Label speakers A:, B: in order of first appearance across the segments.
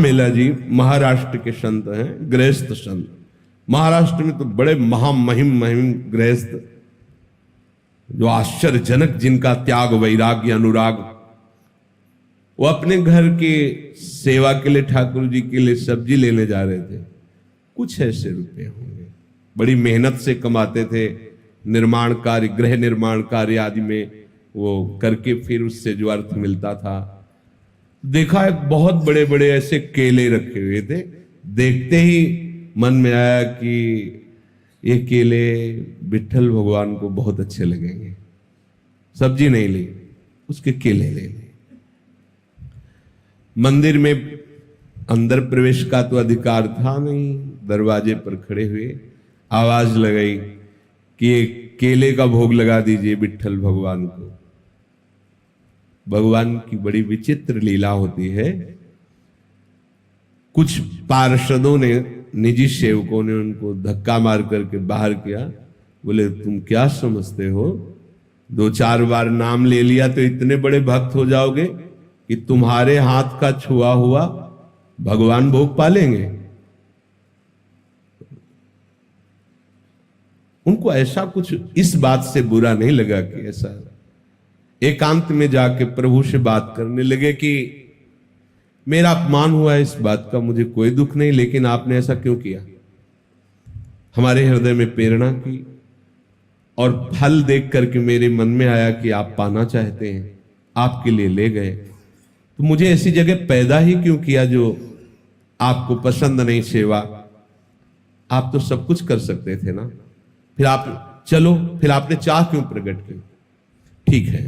A: मेला जी महाराष्ट्र के संत हैं, गृहस्थ संत। महाराष्ट्र में तो बड़े महामहिम महिम गृहस्थ, जो आश्चर्यजनक, जिनका त्याग वैराग्य अनुराग। वो अपने घर के सेवा के लिए, ठाकुर जी के लिए सब्जी लेने जा रहे थे। कुछ ऐसे रुपए होंगे, बड़ी मेहनत से कमाते थे, निर्माण कार्य, गृह निर्माण कार्य आदि में वो करके फिर उससे जो अर्थ मिलता था। देखा एक बहुत बड़े बड़े ऐसे केले रखे हुए थे। देखते ही मन में आया कि ये केले विठ्ठल भगवान को बहुत अच्छे लगेंगे। सब्जी नहीं ली, उसके केले ले ली। मंदिर में अंदर प्रवेश का तो अधिकार था नहीं। दरवाजे पर खड़े हुए आवाज लगाई कि ये केले का भोग लगा दीजिए विठ्ठल भगवान को। भगवान की बड़ी विचित्र लीला होती है। कुछ पार्षदों ने, निजी सेवकों ने उनको धक्का मार करके बाहर किया। बोले तुम क्या समझते हो, 2-4 बार नाम ले लिया तो इतने बड़े भक्त हो जाओगे कि तुम्हारे हाथ का छुआ हुआ भगवान भोग पालेंगे। उनको ऐसा कुछ इस बात से बुरा नहीं लगा कि ऐसा, एकांत में जाके प्रभु से बात करने लगे कि मेरा अपमान हुआ है, इस बात का मुझे कोई दुख नहीं, लेकिन आपने ऐसा क्यों किया। हमारे हृदय में प्रेरणा की और फल देख करके मेरे मन में आया कि आप पाना चाहते हैं, आपके लिए ले गए। तो मुझे ऐसी जगह पैदा ही क्यों किया जो आपको पसंद नहीं सेवा। आप तो सब कुछ कर सकते थे ना, फिर आप चलो, फिर आपने चाह क्यों प्रकट की। ठीक है,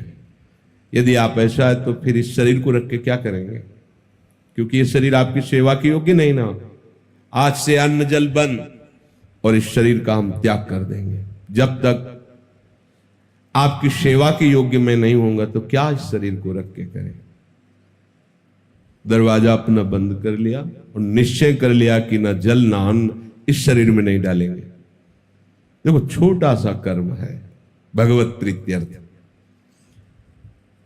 A: यदि आप ऐसा है तो फिर इस शरीर को रख के क्या करेंगे, क्योंकि ये शरीर आपकी सेवा के योग्य नहीं ना। आज से अन्न जल बंद और इस शरीर का हम त्याग कर देंगे। जब तक आपकी सेवा के योग्य मैं नहीं होऊंगा तो क्या इस शरीर को रख के करें। दरवाजा अपना बंद कर लिया और निश्चय कर लिया कि ना जल ना अन्न इस शरीर में नहीं डालेंगे। देखो छोटा सा कर्म है, भगवत प्रीत्यर्थ।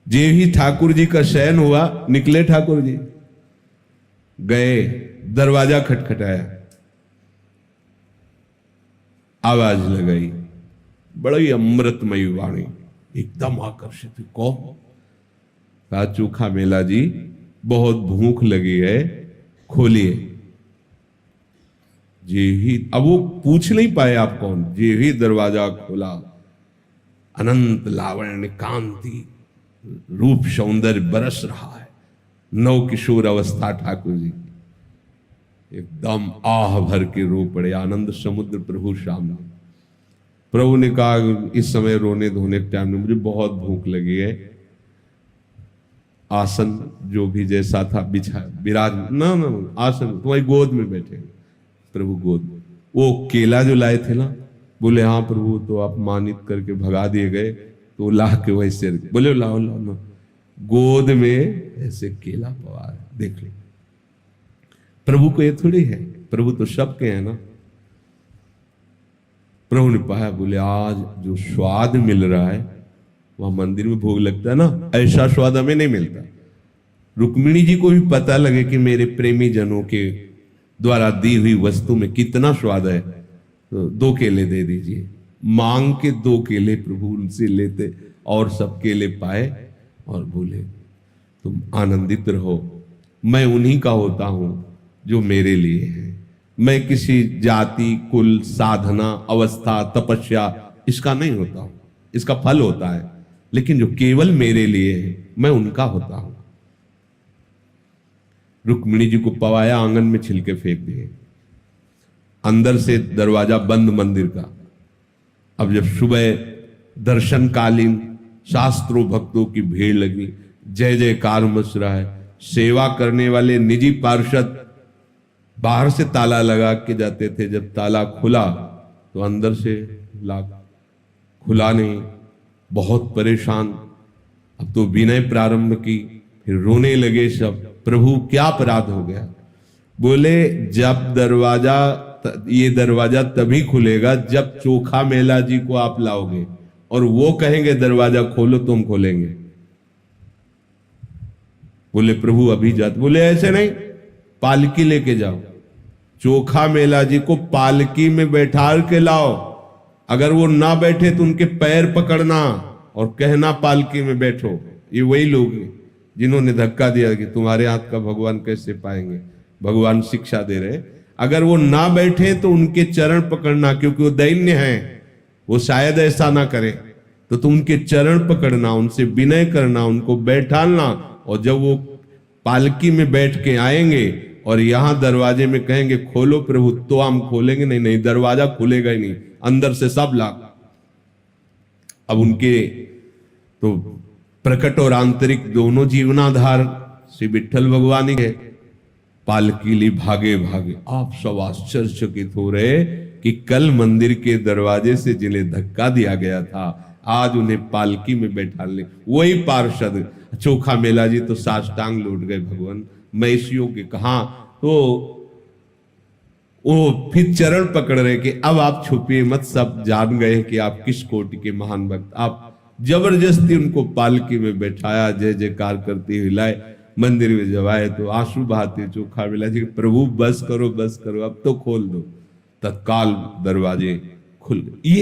A: जे ही ठाकुर जी का शयन हुआ, निकले ठाकुर जी, गए, दरवाजा खटखटाया, आवाज लगाई, बड़ी अमृतमयी वाणी, एकदम आकर्षित। कौन? कहा चोखा मेला जी, बहुत भूख लगी है, खोलिए। जे ही, अब वो पूछ नहीं पाए आप कौन, जे ही दरवाजा खोला, अनंत लावण्य कांति रूप सौंदर्य बरस रहा है। नव किशोर अवस्था ठाकुर जी की, एकदम आह भर के रो पड़े, आनंद समुद्र प्रभु सामने। प्रभु ने कहा इस समय रोने धोने के टाइम में मुझे बहुत भूख लगी है। आसन जो भी जैसा था बिछा, विराज ना आसन तुम्हारी गोद में बैठे। प्रभु गोद, वो केला जो लाए थे ना, बोले हाँ प्रभु, तो अपमानित करके भगा दिए गए, तो ला के वैसे बोले लाओ लाओ ना। गोद में ऐसे केला पवा है, देख ली। प्रभु को ये थोड़ी है, प्रभु तो सबके हैं ना। प्रभु ने पाया, बोले आज जो स्वाद मिल रहा है वहां मंदिर में भोग लगता है ना, ऐसा स्वाद हमें नहीं मिलता। रुक्मिणी जी को भी पता लगे कि मेरे प्रेमी जनों के द्वारा दी हुई वस्तु में कितना स्वाद है, तो 2 केले दे दीजिए। मांग के 2 केले प्रभु उनसे लेते और सब केले पाए और बोले तुम आनंदित रहो, मैं उन्हीं का होता हूं जो मेरे लिए है। मैं किसी जाति, कुल, साधना, अवस्था, तपस्या इसका नहीं होता हूं, इसका फल होता है, लेकिन जो केवल मेरे लिए है मैं उनका होता हूं। रुक्मिणी जी को पवाया, आंगन में छिलके फेंक दिए। अंदर से दरवाजा बंद मंदिर का। अब जब सुबह दर्शनकालीन शास्त्रों भक्तों की भीड़ लगी, जय जयकार मच रहा है। सेवा करने वाले निजी पार्षद बाहर से ताला लगा के जाते थे, जब ताला खुला तो अंदर से खुला नहीं, बहुत परेशान। अब तो विनय प्रारंभ की, फिर रोने लगे सब, प्रभु क्या अपराध हो गया। बोले जब ये दरवाजा तभी खुलेगा जब चोखा मेला जी को आप लाओगे और वो कहेंगे दरवाजा खोलो तो हम खोलेंगे। बोले प्रभु अभी जाते, बोले ऐसे नहीं, पालकी लेके जाओ, चोखा मेला जी को पालकी में बैठा के लाओ। अगर वो ना बैठे तो उनके पैर पकड़ना और कहना पालकी में बैठो। ये वही लोग हैं जिन्होंने धक्का दिया कि तुम्हारे हाथ का भगवान कैसे पाएंगे। भगवान शिक्षा दे रहे, अगर वो ना बैठे तो उनके चरण पकड़ना, क्योंकि वो दैन्य हैं, वो शायद ऐसा ना करे, तो तुम उनके चरण पकड़ना, उनसे विनय करना, उनको बैठाना। और जब वो पालकी में बैठ के आएंगे और यहां दरवाजे में कहेंगे खोलो प्रभु, तो हम खोलेंगे। नहीं नहीं, दरवाजा खुलेगा ही नहीं, अंदर से सब लाग। अब उनके तो प्रकट और आंतरिक दोनों जीवनाधार श्री विठ्ठल भगवान ही है। पालकी ली भागे भागे। आप सब आश्चर्यचकित हो रहे कि कल मंदिर के दरवाजे से जिन्हें धक्का दिया गया था, आज उन्हें पालकी में बैठा ले वही पार्षद। चोखा मेला जी तो साष्टांग लौट गए भगवान, मैं इस योग्य कहा। तो वो फिर चरण पकड़ रहे कि अब आप छुपिए मत, सब जान गए कि आप किस कोटि के महान भक्त। आप जबरदस्ती उनको पालकी में बैठाया, जय जयकार करते हुए लाए। मंदिर में जब आए तो आंसू बहाते चोखा मेला जी, प्रभु बस करो बस करो, अब तो खोल दो। तत्काल दरवाजे खुल गए। ये